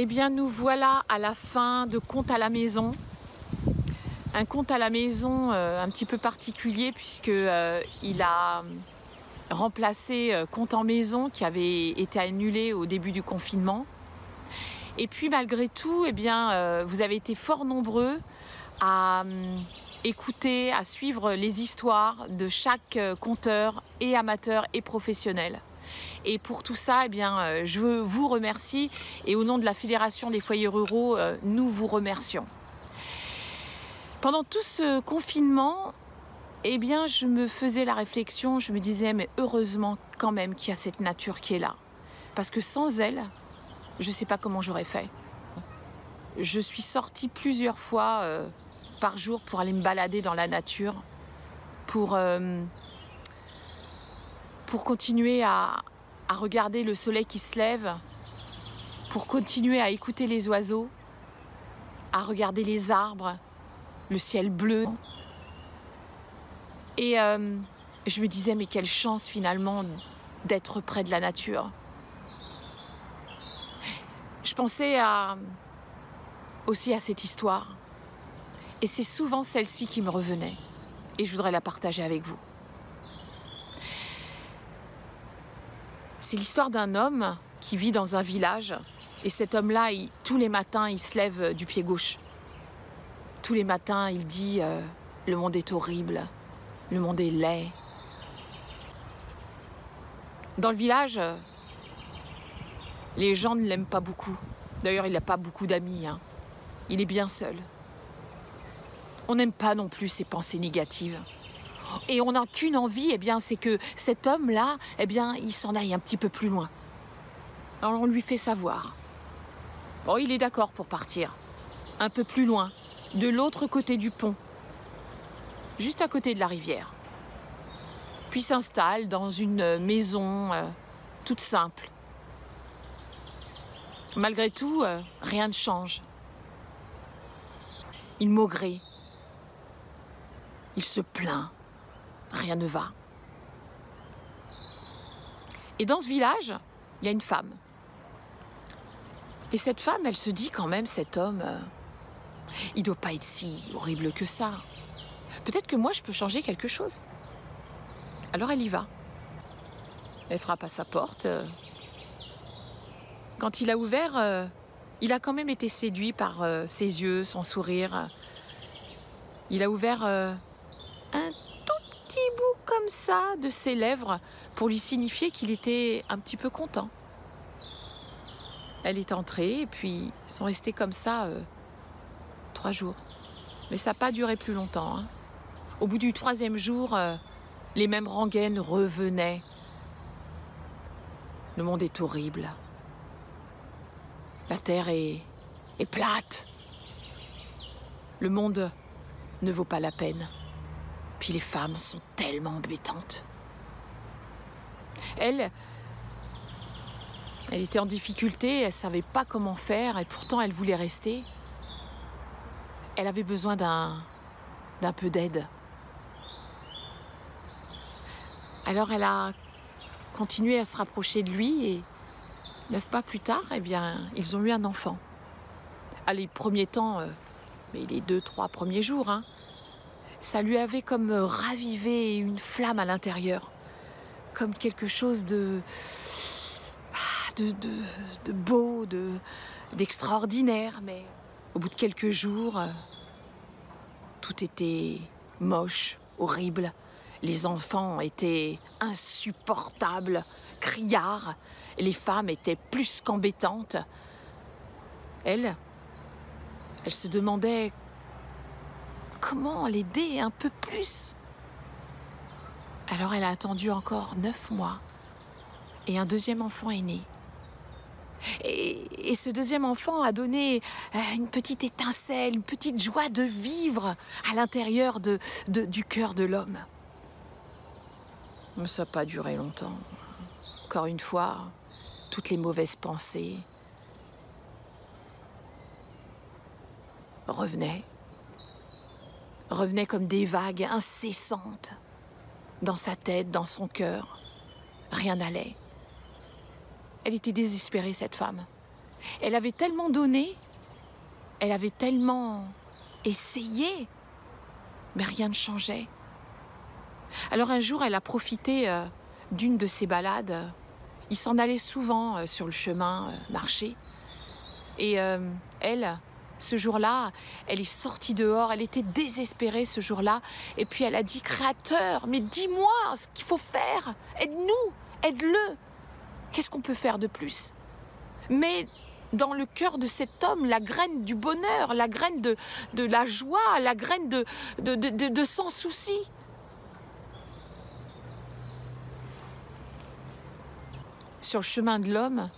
Eh bien, nous voilà à la fin de Conte à la maison. Un conte à la maison un petit peu particulier puisque il a remplacé Conte en maison qui avait été annulé au début du confinement. Et puis malgré tout, eh bien, vous avez été fort nombreux à écouter, à suivre les histoires de chaque conteur, et amateur et professionnel. Et pour tout ça, eh bien, je vous remercie et au nom de la Fédération des foyers ruraux, nous vous remercions. Pendant tout ce confinement, eh bien, je me faisais la réflexion, je me disais, mais heureusement quand même qu'il y a cette nature qui est là. Parce que sans elle, je ne sais pas comment j'aurais fait. Je suis sortie plusieurs fois par jour pour aller me balader dans la nature, pour continuer à regarder le soleil qui se lève, pour continuer à écouter les oiseaux, à regarder les arbres, le ciel bleu. Et je me disais, mais quelle chance finalement d'être près de la nature. Je pensais aussi à cette histoire. Et c'est souvent celle-ci qui me revenait. Et je voudrais la partager avec vous. C'est l'histoire d'un homme qui vit dans un village. Et cet homme-là, tous les matins, il se lève du pied gauche. Tous les matins, il dit le monde est horrible, le monde est laid. Dans le village, les gens ne l'aiment pas beaucoup. D'ailleurs, il n'a pas beaucoup d'amis. Il est bien seul. On n'aime pas non plus ses pensées négatives. Et on n'a qu'une envie, eh bien, c'est que cet homme-là, eh bien, il s'en aille un petit peu plus loin. Alors on lui fait savoir. Bon, il est d'accord pour partir. Un peu plus loin, de l'autre côté du pont. Juste à côté de la rivière. Puis s'installe dans une maison toute simple. Malgré tout, rien ne change. Il maugréit. Il se plaint. Rien ne va. Et dans ce village, il y a une femme. Et cette femme, elle se dit quand même, cet homme, il ne doit pas être si horrible que ça. Peut-être que moi, je peux changer quelque chose. Alors elle y va. Elle frappe à sa porte. Quand il a ouvert, il a quand même été séduit par ses yeux, son sourire. Il a ouvert un tout petit bout comme ça de ses lèvres pour lui signifier qu'il était un petit peu content. Elle est entrée et puis ils sont restés comme ça 3 jours. Mais ça n'a pas duré plus longtemps. Au bout du 3e jour, les mêmes rengaines revenaient. Le monde est horrible. La terre est plate. Le monde ne vaut pas la peine. Puis les femmes sont tellement embêtantes. Elle était en difficulté, elle ne savait pas comment faire et pourtant elle voulait rester. Elle avait besoin d'un peu d'aide. Alors elle a continué à se rapprocher de lui et 9 pas plus tard, eh bien, ils ont eu un enfant. À les premiers temps, mais les 2-3 premiers jours, ça lui avait comme ravivé une flamme à l'intérieur, comme quelque chose de beau, d'extraordinaire. Mais au bout de quelques jours, tout était moche, horrible. Les enfants étaient insupportables, criards. Les femmes étaient plus qu'embêtantes. Elle se demandait comment l'aider un peu plus. Alors elle a attendu encore 9 mois et un 2e enfant est né. Et ce 2e enfant a donné une petite étincelle, une petite joie de vivre à l'intérieur du cœur de l'homme. Mais ça n'a pas duré longtemps. Encore une fois, toutes les mauvaises pensées revenaient comme des vagues incessantes dans sa tête, dans son cœur. Rien n'allait. Elle était désespérée, cette femme. Elle avait tellement donné, elle avait tellement essayé, mais rien ne changeait. Alors un jour, elle a profité d'une de ses balades. Il s'en allait souvent sur le chemin marcher. Et elle, ce jour-là, elle est sortie dehors, elle était désespérée ce jour-là. Et puis elle a dit, Créateur, mais dis-moi ce qu'il faut faire, aide-nous, aide-le. Qu'est-ce qu'on peut faire de plus? Mais dans le cœur de cet homme, la graine du bonheur, la graine de la joie, la graine de sans souci. Sur le chemin de l'homme,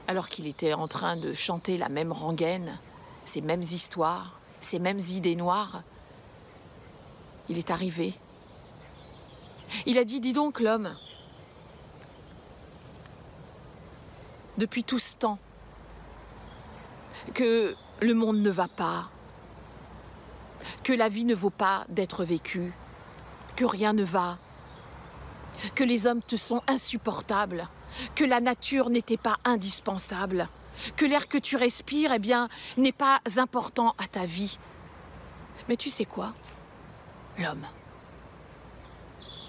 alors qu'il était en train de chanter la même rengaine, ces mêmes histoires, ces mêmes idées noires, il est arrivé. Il a dit, dis donc l'homme, depuis tout ce temps, que le monde ne va pas, que la vie ne vaut pas d'être vécue, que rien ne va, que les hommes te sont insupportables, que la nature n'était pas indispensable, que l'air que tu respires, eh bien, n'est pas important à ta vie. Mais tu sais quoi, l'homme?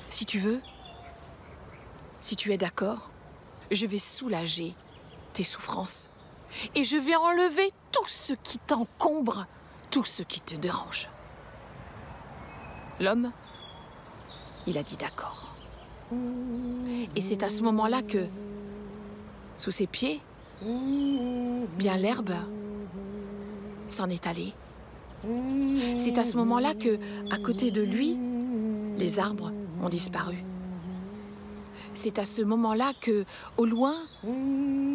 Si tu veux, si tu es d'accord, je vais soulager tes souffrances et je vais enlever tout ce qui t'encombre, tout ce qui te dérange. L'homme, il a dit d'accord. Et c'est à ce moment-là que, sous ses pieds, bien l'herbe s'en est allée. C'est à ce moment-là que, à côté de lui, les arbres ont disparu. C'est à ce moment-là que, au loin,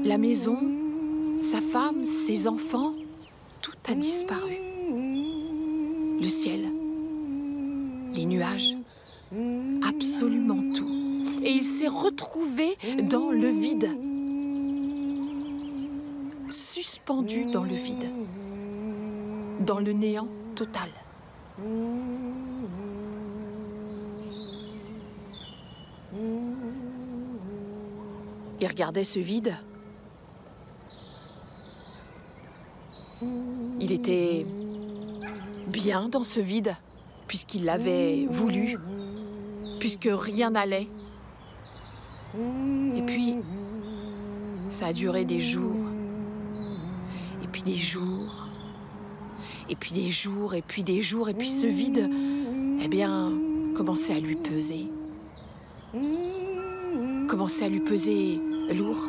la maison, sa femme, ses enfants, tout a disparu. Le ciel, les nuages, absolument tout. Et il s'est retrouvé dans le vide, suspendu dans le vide, dans le néant total. Il regardait ce vide. Il était bien dans ce vide, puisqu'il l'avait voulu, puisque rien n'allait. Et puis, ça a duré des jours, et puis des jours, et puis des jours, et puis des jours, et puis ce vide, eh bien, commençait à lui peser. Commençait à lui peser lourd.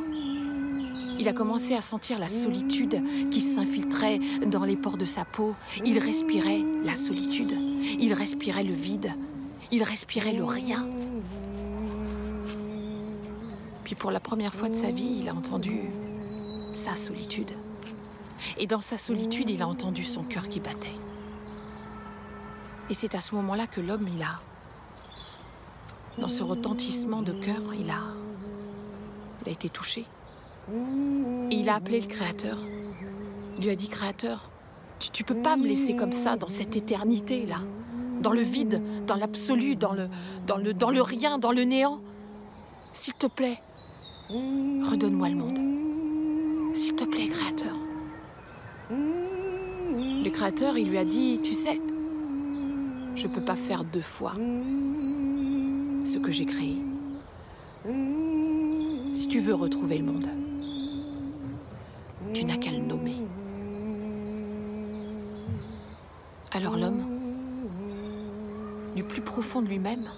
Il a commencé à sentir la solitude qui s'infiltrait dans les pores de sa peau. Il respirait la solitude, il respirait le vide, il respirait le rien. Puis pour la première fois de sa vie, il a entendu sa solitude. Et dans sa solitude, il a entendu son cœur qui battait. Et c'est à ce moment-là que l'homme, dans ce retentissement de cœur, il a été touché. Et il a appelé le Créateur. Il lui a dit, Créateur, tu peux pas me laisser comme ça, dans cette éternité-là, dans le vide, dans l'absolu, dans le rien, dans le néant. S'il te plaît, redonne-moi le monde. S'il te plaît, Créateur. Le Créateur, il lui a dit, tu sais, je ne peux pas faire 2 fois ce que j'ai créé. Si tu veux retrouver le monde, tu n'as qu'à le nommer. Alors l'homme, du plus profond de lui-même,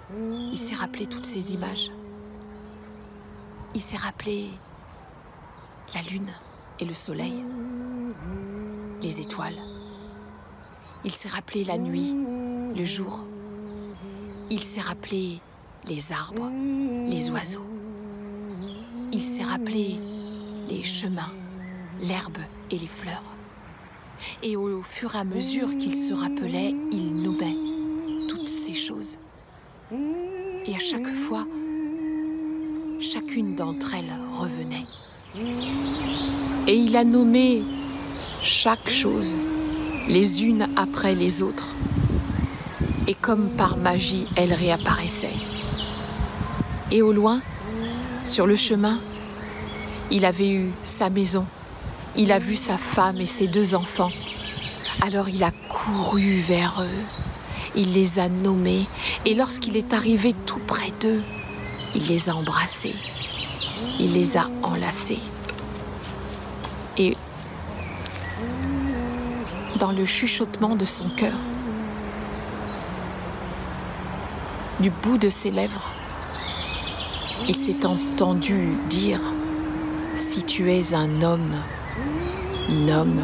il s'est rappelé toutes ces images. Il s'est rappelé la lune et le soleil, les étoiles. Il s'est rappelé la nuit, le jour. Il s'est rappelé les arbres, les oiseaux. Il s'est rappelé les chemins, l'herbe et les fleurs. Et au fur et à mesure qu'il se rappelait, il nommait toutes ces choses. Et à chaque fois, chacune d'entre elles revenait. Et il a nommé chaque chose, les unes après les autres. Et comme par magie, elles réapparaissaient. Et au loin, sur le chemin, il avait eu sa maison, il a vu sa femme et ses 2 enfants. Alors il a couru vers eux, il les a nommés et lorsqu'il est arrivé tout près d'eux, il les a embrassés, il les a enlacés. Et dans le chuchotement de son cœur, du bout de ses lèvres, il s'est entendu dire « Si tu es un homme, nomme.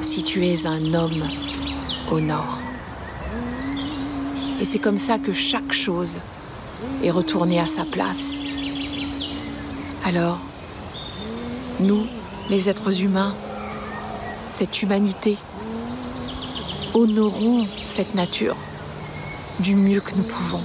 Si tu es un homme, honore. » Et c'est comme ça que chaque chose est retournée à sa place. Alors, nous, les êtres humains, cette humanité, honorons cette nature du mieux que nous pouvons.